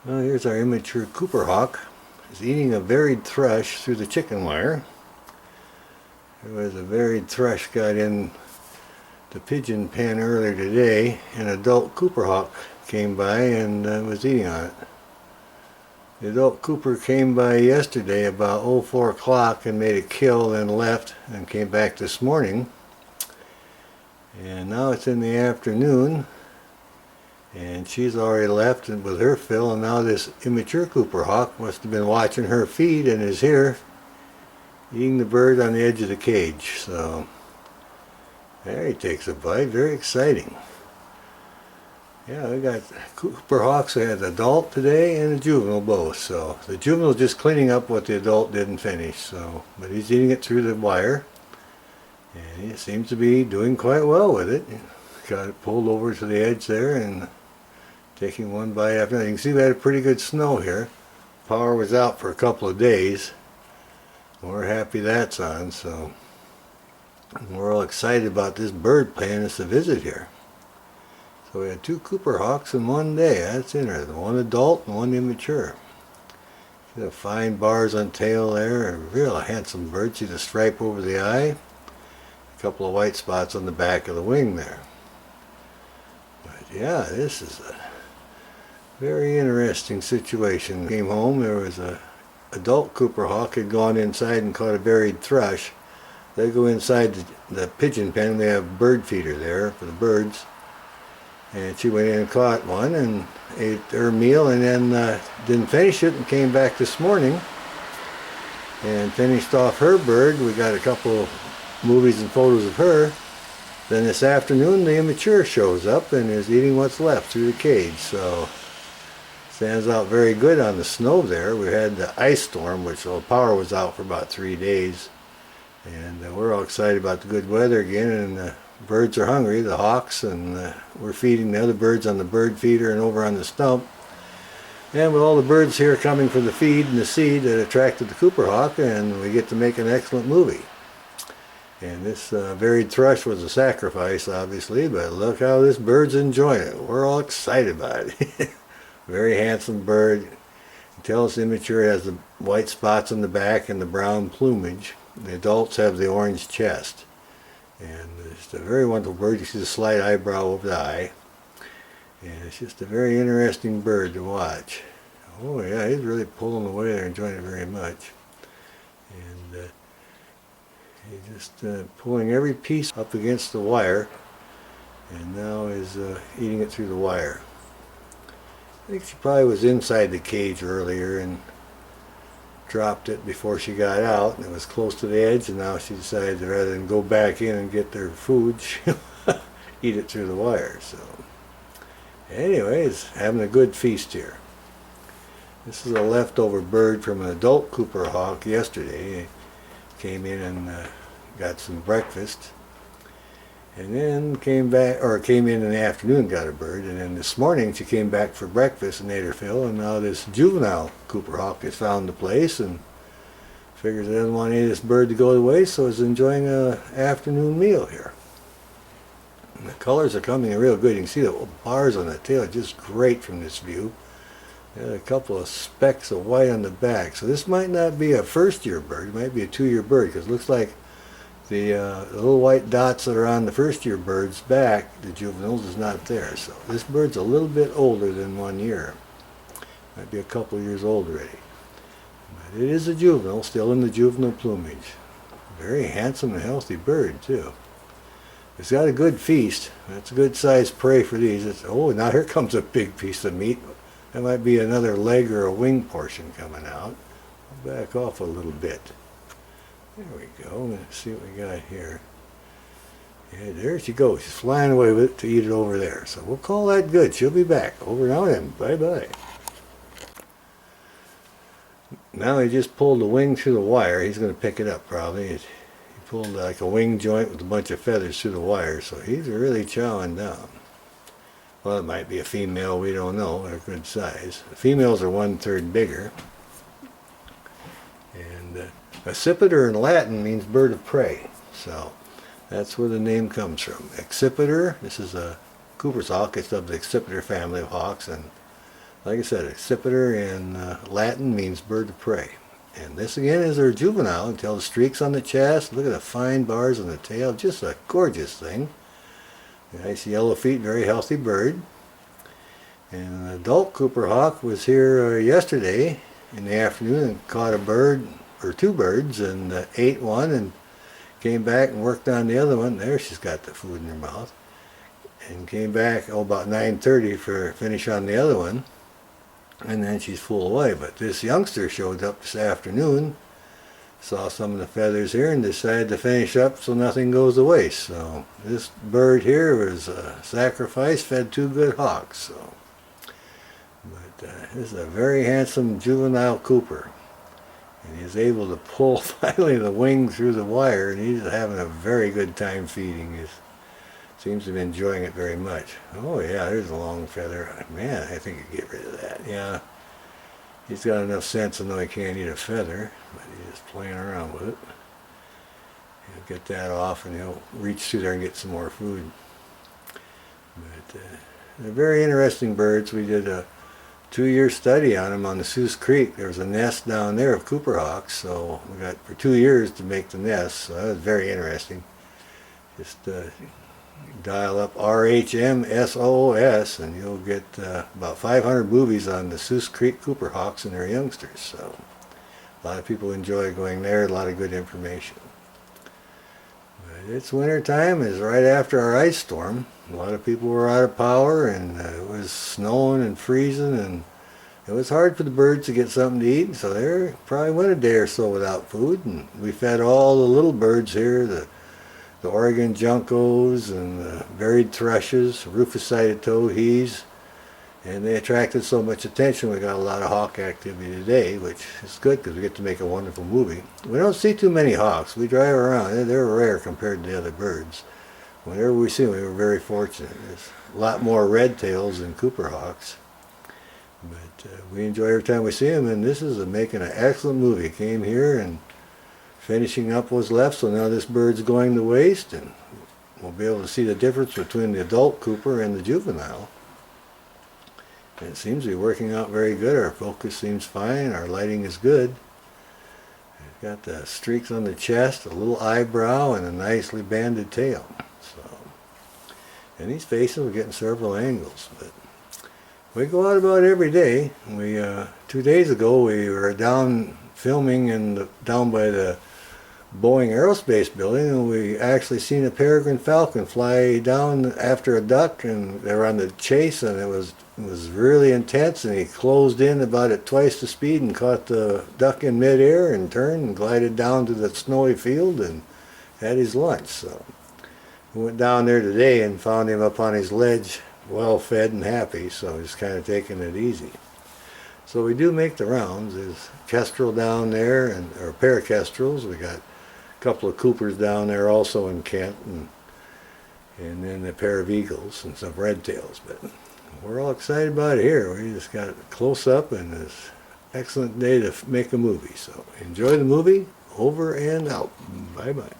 Well, here's our immature Cooper hawk. He's eating a varied thrush through the chicken wire. There was a varied thrush got in the pigeon pen earlier today. An adult Cooper hawk came by and was eating on it. The adult Cooper came by yesterday about 04 o'clock and made a kill, then left and came back this morning. And now it's in the afternoon and she's already left with her fill, and now this immature Cooper hawk must have been watching her feed and is here eating the bird on the edge of the cage. So there he takes a bite. Very exciting. Yeah, we got Cooper hawks. We had the adult today and the juvenile both. So the juvenile is just cleaning up what the adult didn't finish. So, but he's eating it through the wire, and he seems to be doing quite well with it. Got it pulled over to the edge there and taking one bite after another. You can see we had a pretty good snow here. Power was out for a couple of days. We're happy that's on. So we're all excited about this bird paying us a visit here. So we had two Cooper hawks in one day. That's interesting. One adult and one immature. See the fine bars on tail there. A real handsome bird. See the stripe over the eye. A couple of white spots on the back of the wing there. But yeah, this is a very interesting situation. Came home, there was a adult Cooper hawk had gone inside and caught a varied thrush. They go inside the pigeon pen. They have bird feeder there for the birds. And she went in and caught one and ate her meal, and then didn't finish it and came back this morning and finished off her bird. We got a couple of movies and photos of her. Then this afternoon the immature shows up and is eating what's left through the cage. So stands out very good on the snow there. We had the ice storm, which the power was out for about 3 days. And we're all excited about the good weather again, and the birds are hungry, the hawks, and we're feeding the other birds on the bird feeder and over on the stump. And with all the birds here coming for the feed and the seed that attracted the Cooper hawk, and we get to make an excellent movie. And this varied thrush was a sacrifice, obviously, but look how this bird's enjoying it. We're all excited about it. Very handsome bird. You can tell it's immature. It has the white spots on the back and the brown plumage. The adults have the orange chest. And it's a very wonderful bird. You see the slight eyebrow over the eye. And it's just a very interesting bird to watch. Oh yeah, he's really pulling away there, enjoying it very much. And he's just pulling every piece up against the wire, and now is eating it through the wire. I think she probably was inside the cage earlier and dropped it before she got out, and it was close to the edge, and now she decided that rather than go back in and get their food, she'll eat it through the wire. So anyways, having a good feast here. This is a leftover bird from an adult Cooper hawk yesterday. He came in and got some breakfast, and then came in the afternoon and got a bird, and then this morning she came back for breakfast and ate her fill, and now this juvenile Cooper hawk has found the place and figures it doesn't want any of this bird to go to waste, so is enjoying an afternoon meal here. And the colors are coming in real good. You can see the bars on the tail are just great from this view. And a couple of specks of white on the back. So this might not be a first-year bird. It might be a 2-year bird, because it looks like the little white dots that are on the first-year bird's back, the juveniles, is not there. So this bird's a little bit older than 1 year. Might be a couple years old already. But it is a juvenile, still in the juvenile plumage. Very handsome and healthy bird, too. It's got a good feast. That's a good sized prey for these. Oh, now here comes a big piece of meat. That might be another leg or a wing portion coming out. I'll back off a little bit. There we go. Let's see what we got here. Yeah, there she goes. She's flying away with it to eat it over there. So we'll call that good. She'll be back. Over now then. Bye-bye. Now he just pulled the wing through the wire. He's going to pick it up probably. He pulled like a wing joint with a bunch of feathers through the wire. So he's really chowing down. Well, it might be a female. We don't know. They're good size. The females are 1/3 bigger. And accipiter in Latin means bird of prey, so that's where the name comes from. Accipiter, this is a Cooper's hawk. It's of the accipiter family of hawks, and Like I said, accipiter in Latin means bird of prey. And this again is their juvenile. Until the streaks on the chest. Look at the fine bars on the tail. Just a gorgeous thing. Nice yellow feet, very healthy bird. And an adult Cooper hawk was here yesterday in the afternoon and caught a bird or two birds and ate one and came back and worked on the other one. There she's got the food in her mouth. And came back about 9:30 for finish on the other one. And then she's full away. But this youngster showed up this afternoon, saw some of the feathers here and decided to finish up so nothing goes to waste. So this bird here was a sacrifice, fed two good hawks. So, but this is a very handsome juvenile Cooper. And he's able to pull finally the wing through the wire, and he's having a very good time feeding. He seems to be enjoying it very much. Oh yeah, there's a long feather. Man, I think I get rid of that. Yeah, he's got enough sense to know he can't eat a feather, but he's just playing around with it. He'll get that off and he'll reach through there and get some more food. But they're very interesting birds. We did a 2-year study on them on the Sioux Creek. There was a nest down there of Cooper hawks, so we got for 2 years to make the nest. So that was very interesting. Just dial up RHMSOS and you'll get about 500 movies on the Sioux Creek Cooper hawks and their youngsters. So a lot of people enjoy going there. A lot of good information. But it's winter time. It's right after our ice storm. A lot of people were out of power, and it was snowing and freezing, and it was hard for the birds to get something to eat, so they probably went a day or so without food. And we fed all the little birds here, the Oregon juncos and the varied thrushes, rufous-sided towhees, and they attracted so much attention. We got a lot of hawk activity today, which is good because we get to make a wonderful movie. We don't see too many hawks. We drive around. They're rare compared to the other birds. Whenever we see them, we were very fortunate. There's a lot more red tails than Cooper hawks. But we enjoy every time we see them, and this is making an excellent movie. Came here and finishing up what's left, so now this bird's going to waste, and we'll be able to see the difference between the adult Cooper and the juvenile. And it seems to be working out very good. Our focus seems fine. Our lighting is good. It's got the streaks on the chest, a little eyebrow, and a nicely banded tail. And these faces are getting several angles. But we go out about every day. We 2 days ago we were down filming down by the Boeing Aerospace building, and we actually seen a peregrine falcon fly down after a duck, and they were on the chase, and it was really intense, and he closed in about at twice the speed and caught the duck in midair and turned and glided down to the snowy field and had his lunch. So we went down there today and found him up on his ledge, well fed and happy, so he's kind of taking it easy. So we do make the rounds. There's kestrel down there, or pair of kestrels. We got a couple of Coopers down there also in Kent, and then a pair of eagles and some red tails. But we're all excited about it here. We just got close up, and it's an excellent day to make a movie. So enjoy the movie. Over and out. Bye-bye.